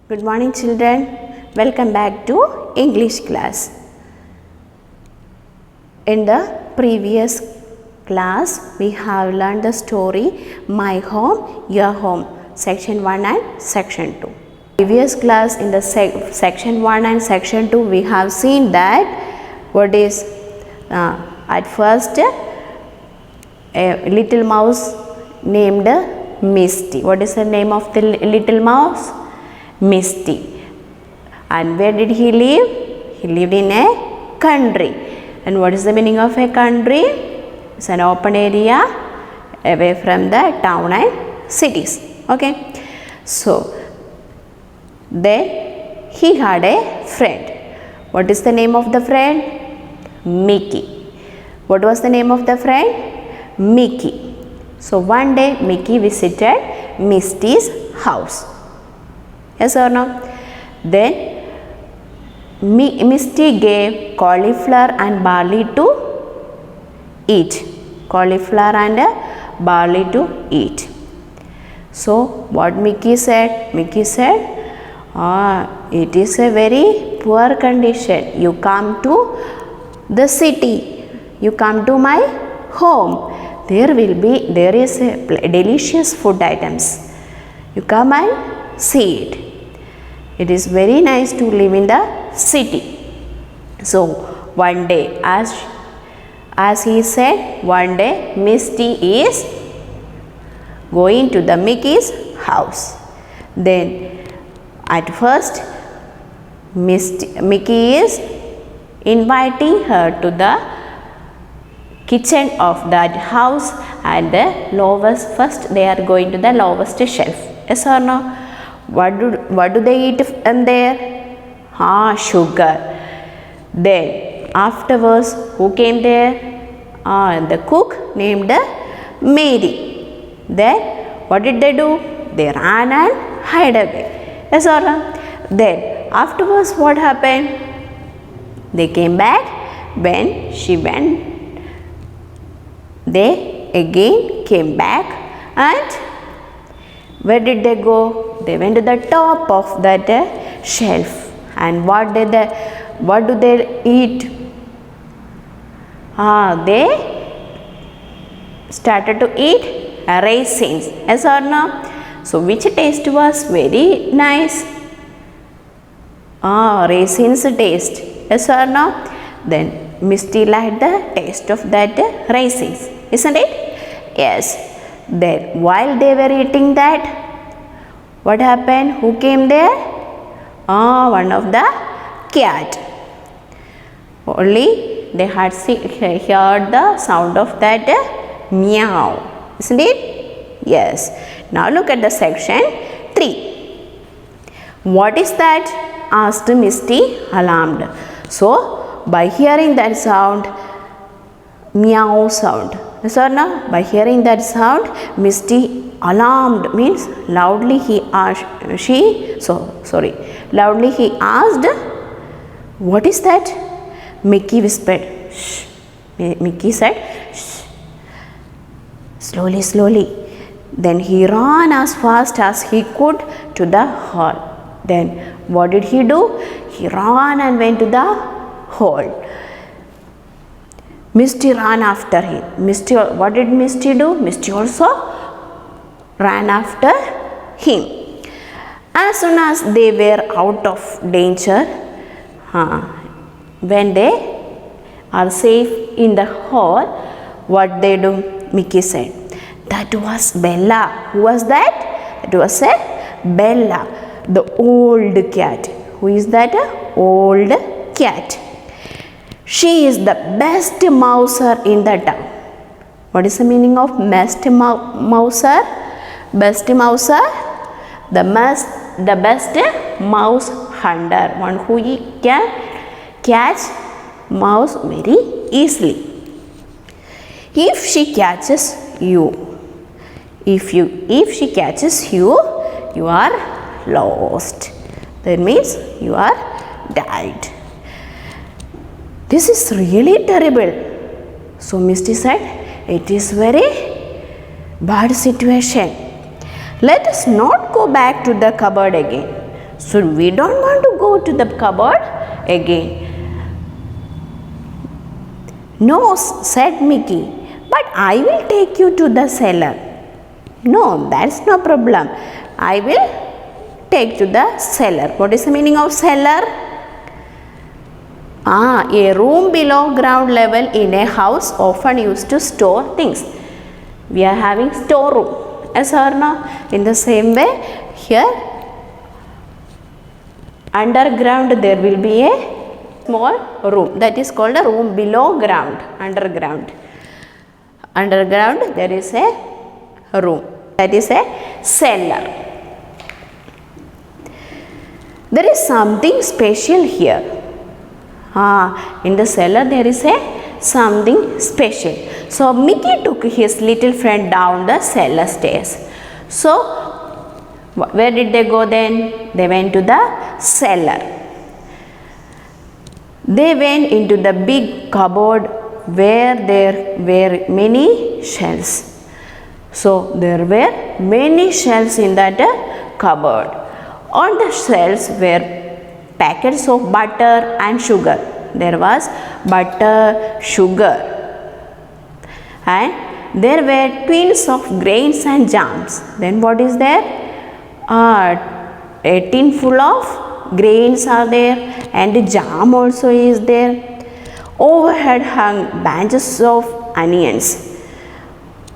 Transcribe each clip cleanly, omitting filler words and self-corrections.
Good morning children. Welcome back to English class. In the previous class we have learned the story My Home, Your Home, section 1 and section 2. Previous class in the section 1 and section 2 we have seen that what is at first a little mouse named Misty. What is the name of the little mouse? Misty. And where did he live? He lived in a country. And what is the meaning of a country? It's an open area away from the town and cities. Okay. So then he had a friend. What is the name of the friend? Mickey. What was the name of the friend? Mickey. So one day Mickey visited Misty's house. Yes or no? Then Misty gave cauliflower and barley to eat. Cauliflower and barley to eat. So what Mickey said? Mickey said, it is a very poor condition. You come to the city. You come to my home. There is a delicious food items. You come and see it. It is very nice to live in the city. So one day, as he said, one day Misty is going to the Mickey's house. Then at first Mickey is inviting her to the kitchen of that house, and first they are going to the lowest shelf. Yes or no? What do they eat in there? Sugar. Then afterwards, who came there? The cook named Mary. Then what did they do? They ran and hid away. Yes or no? Then afterwards what happened? They came back. When she went, they again came back, and where did they go? They went to the top of that shelf. And what do they eat? They started to eat raisins. Yes or no? So which taste was very nice? Raisins taste. Yes or no? Then Misty liked the taste of that raisins. Isn't it? Yes. Then while they were eating that, what happened? Who came there? One of the cat. Only they had heard the sound of that meow. Isn't it? Yes. Now look at the section 3. What is that? Asked Misty, alarmed. So by hearing that sound, meow sound. Yes or no? By hearing that sound, Misty alarmed means loudly he asked, loudly he asked, what is that? Mickey whispered, shh. Mickey said, shh. Slowly, slowly. Then he ran as fast as he could to the hall. Then what did he do? He ran and went to the hall. Misty ran after him. What did Misty do? Misty also ran after him. As soon as they were out of danger, when they are safe in the hall, what they do? Mickey said, that was Bella. Who was that? It was a Bella, the old cat. Who is that? Old cat. She is the best mouser in the town. What is the meaning of best mouser? Best mouser? The best mouse hunter. One who can catch mouse very easily. If she catches you, if she catches you, you are lost. That means you are died. This is really terrible. So Misty said, it is very bad situation. Let us not go back to the cupboard again. So we don't want to go to the cupboard again. No, said Mickey, but I will take you to the cellar. No, that's no problem. I will take to the cellar. What is the meaning of cellar? A room below ground level in a house often used to store things. We are having storeroom. Yes or no? In the same way, here underground there will be a small room, that is called a room below ground, underground. Underground there is a room, that is a cellar. There is something special here. In the cellar there is a something special. So Mickey took his little friend down the cellar stairs. So where did they go then? They went to the cellar. They went into the big cupboard where there were many shelves. So there were many shelves in that cupboard. On the shelves were packets of butter and sugar. There was butter, sugar, and there were tins of grains and jams. Then what is there? A tin full of grains are there, and jam also is there. Overhead hung bunches of onions.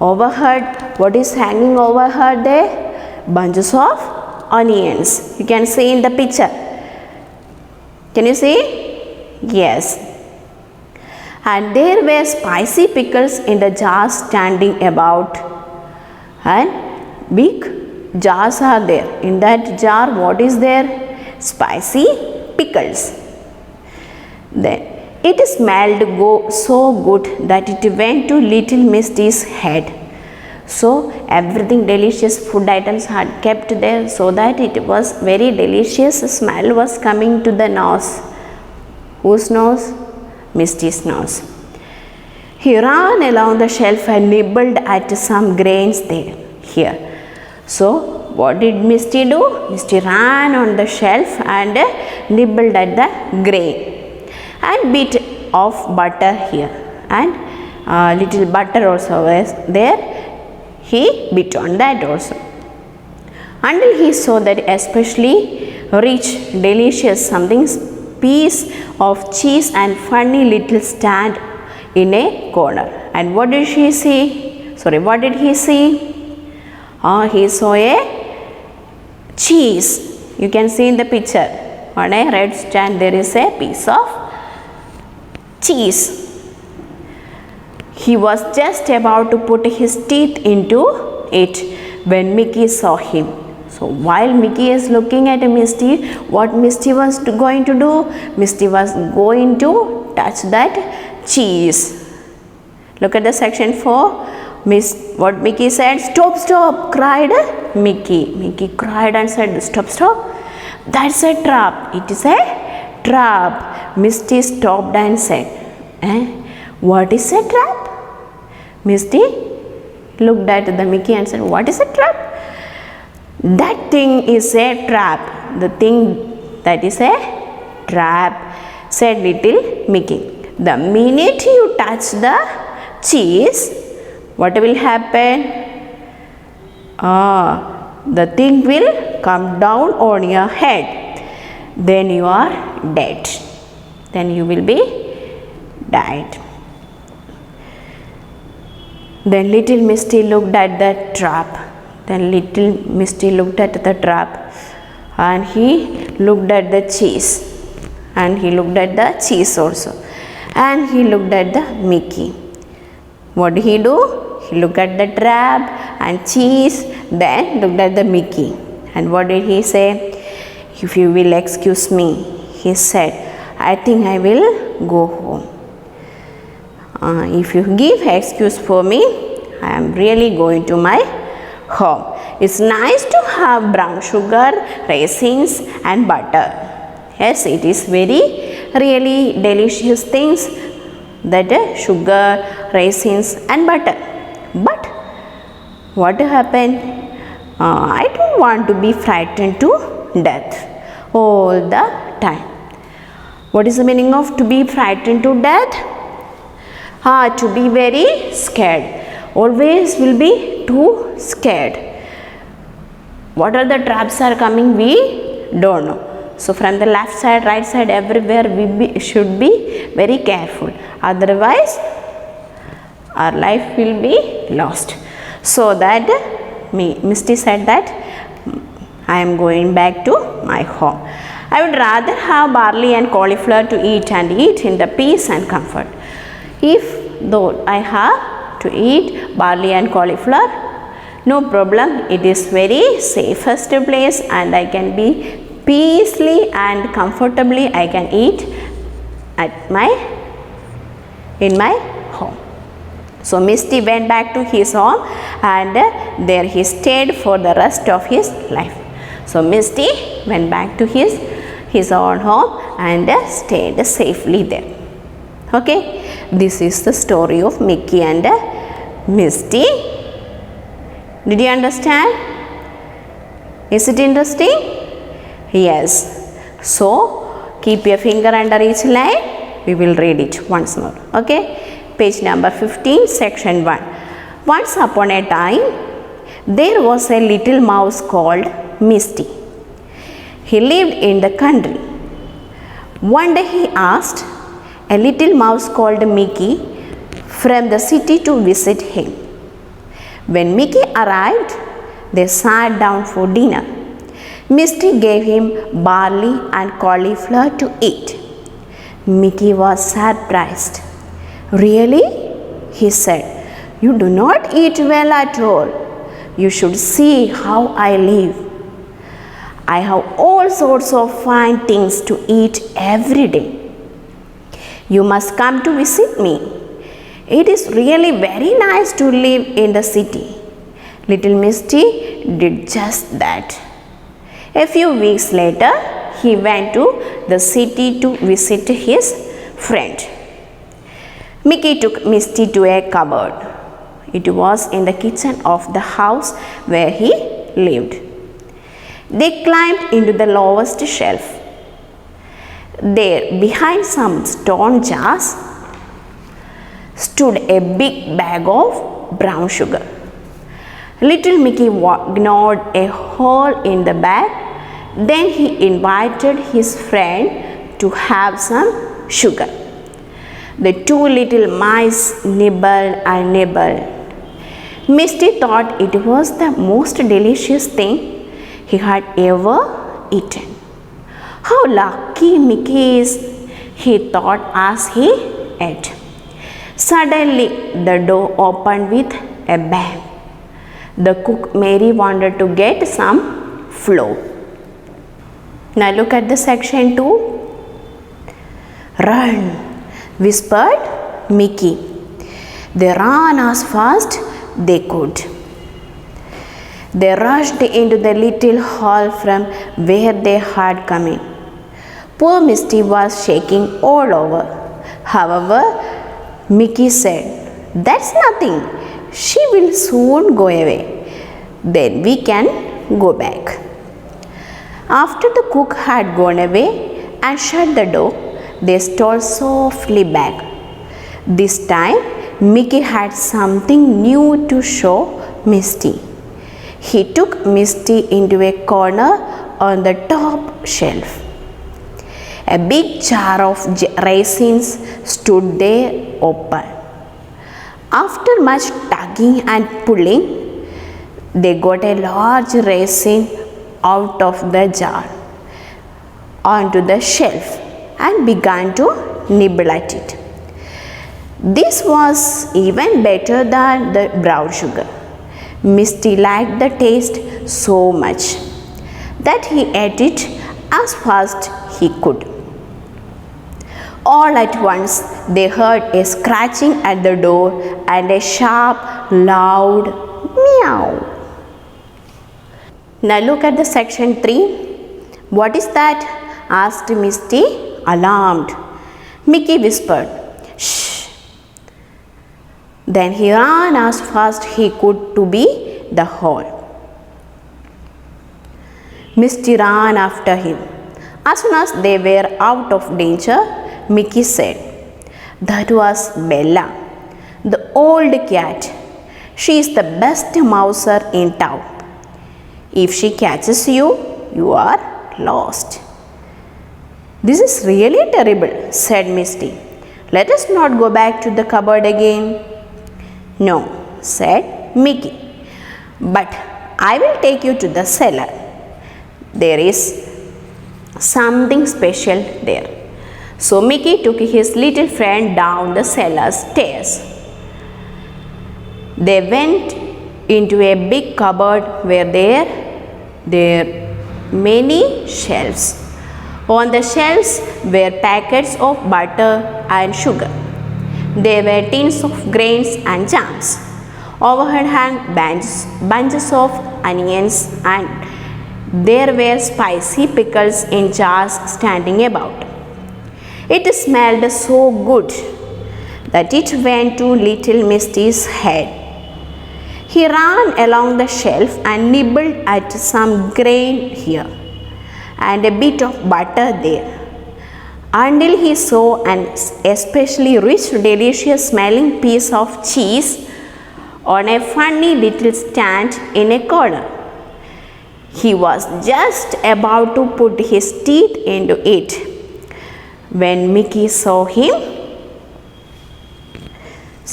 Overhead, what is hanging overhead there? Bunches of onions. You can see in the picture. Can you see? Yes. And there were spicy pickles in the jars standing about. And big jars are there. In that jar, what is there? Spicy pickles. Then it smelled so good that it went to little Misty's head. So everything delicious food items had kept there, so that it was very delicious smell was coming to the nose. Whose nose? Misty's nose. He ran along the shelf and nibbled at some grains there. Here. So what did Misty do? Misty ran on the shelf and nibbled at the grain and bit of butter here, and little butter also was there. He bit on that also, until he saw that especially rich, delicious something piece of cheese and funny little stand in a corner. And what did he see? What did he see? He saw a cheese. You can see in the picture. On a red stand there is a piece of cheese. He was just about to put his teeth into it when Mickey saw him. So while Mickey is looking at Misty, what Misty was going to do? Misty was going to touch that cheese. Look at the section 4. What Mickey said? Stop, stop, cried Mickey. Mickey cried and said, stop, stop. That's a trap. It is a trap. Misty stopped and said, what is a trap? Misty looked at the Mickey and said, what is a trap? That thing is a trap. The thing that is a trap, said little Mickey. The minute you touch the cheese, what will happen? The thing will come down on your head. Then you are dead. Then you will be died. Then little Misty looked at the trap. Then little Misty looked at the trap, and he looked at the cheese, and he looked at the cheese also, and he looked at the Mickey. What did he do? He looked at the trap and cheese, then looked at the Mickey. And what did he say? If you will excuse me, he said, I think I will go home. If you give excuse for me, I am really going to my home. It's nice to have brown sugar, raisins and butter. Yes, it is very really delicious things, that sugar, raisins and butter. But what happened? I don't want to be frightened to death. all the time. What is the meaning of to be frightened to death? To be very scared. Always will be too scared. What are the traps are coming? We don't know. So from the left side, right side, everywhere we should be very careful. Otherwise, our life will be lost. So that Misty said that I am going back to my home. I would rather have barley and cauliflower to eat and eat in the peace and comfort. If though I have to eat barley and cauliflower, no problem. It is very safest place and I can be peacefully and comfortably I can eat in my home. So Misty went back to his home and there he stayed for the rest of his life. So Misty went back to his own home and stayed safely there. Okay, this is the story of Mickey and Misty. Did you understand? Is it interesting? Yes. So keep your finger under each line. We will read it once more. Okay, page number 15, section 1. Once upon a time, there was a little mouse called Misty. He lived in the country. One day he asked a little mouse called Mickey from the city to visit him. When Mickey arrived, they sat down for dinner. Misty gave him barley and cauliflower to eat. Mickey was surprised. Really? He said, you do not eat well at all. You should see how I live. I have all sorts of fine things to eat every day. You must come to visit me. It is really very nice to live in the city. Little Misty did just that. A few weeks later, he went to the city to visit his friend. Mickey took Misty to a cupboard. It was in the kitchen of the house where he lived. They climbed into the lowest shelf. There, behind some stone jars, stood a big bag of brown sugar. Little Mickey gnawed a hole in the bag. Then he invited his friend to have some sugar. The two little mice nibbled and nibbled. Misty thought it was the most delicious thing he had ever eaten. How lucky Mickey is, he thought as he ate. Suddenly, the door opened with a bang. The cook Mary wanted to get some flour. Now look at the section 2. Run, whispered Mickey. They ran as fast they could. They rushed into the little hall from where they had come in. Poor Misty was shaking all over. However, Mickey said, that's nothing. She will soon go away. Then we can go back. After the cook had gone away and shut the door, they stole softly back. This time, Mickey had something new to show Misty. He took Misty into a corner on the top shelf. A big jar of raisins stood there open. After much tugging and pulling, they got a large raisin out of the jar onto the shelf and began to nibble at it. This was even better than the brown sugar. Misty liked the taste so much that he ate it as fast he could. All at once, they heard a scratching at the door and a sharp, loud meow. Now look at the section 3. What is that? Asked Misty, alarmed. Mickey whispered, shh. Then he ran as fast he could to the hall. Misty ran after him. As soon as they were out of danger, Mickey said, "That was Bella, the old cat. She is the best mouser in town. If she catches you, you are lost." "This is really terrible," said Misty. "Let us not go back to the cupboard again." "No," said Mickey, "but I will take you to the cellar. There is something special there." So Mickey took his little friend down the cellar stairs. They went into a big cupboard where there were many shelves. On the shelves were packets of butter and sugar. There were tins of grains and jams. Overhead hung bunches of onions, and there were spicy pickles in jars standing about. It smelled so good that it went to little Misty's head. He ran along the shelf and nibbled at some grain here and a bit of butter there, until he saw an especially rich, delicious smelling piece of cheese on a funny little stand in a corner. He was just about to put his teeth into it when Mickey saw him.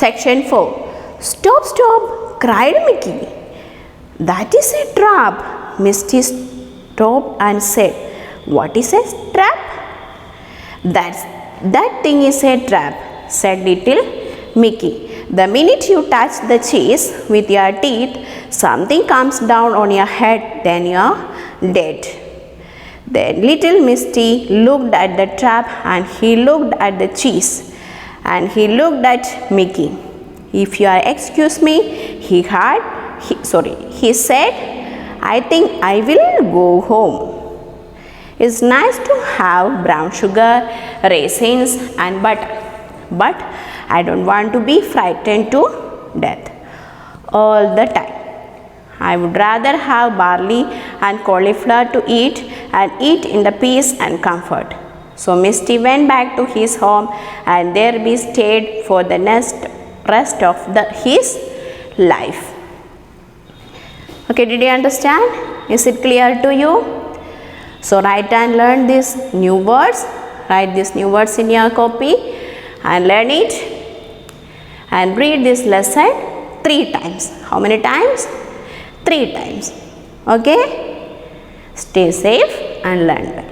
Section 4. "Stop, stop," cried Mickey. "That is a trap." Misty stopped and said, "What is a trap?" That thing is a trap," said little Mickey. "The minute you touch the cheese with your teeth, something comes down on your head, then you're dead." Then little Misty looked at the trap, and he looked at the cheese, and he looked at Mickey. "If you are excuse me," he said, "I think I will go home. It's nice to have brown sugar, raisins and butter, but I don't want to be frightened to death all the time. I would rather have barley and cauliflower to eat and eat in the peace and comfort." So Misty went back to his home, and there he stayed for the rest of his life. Okay, did you understand? Is it clear to you? So write and learn these new words. Write these new words in your copy and learn it. And read this lesson 3 times. How many times? 3 times. Okay? Stay safe and learn well.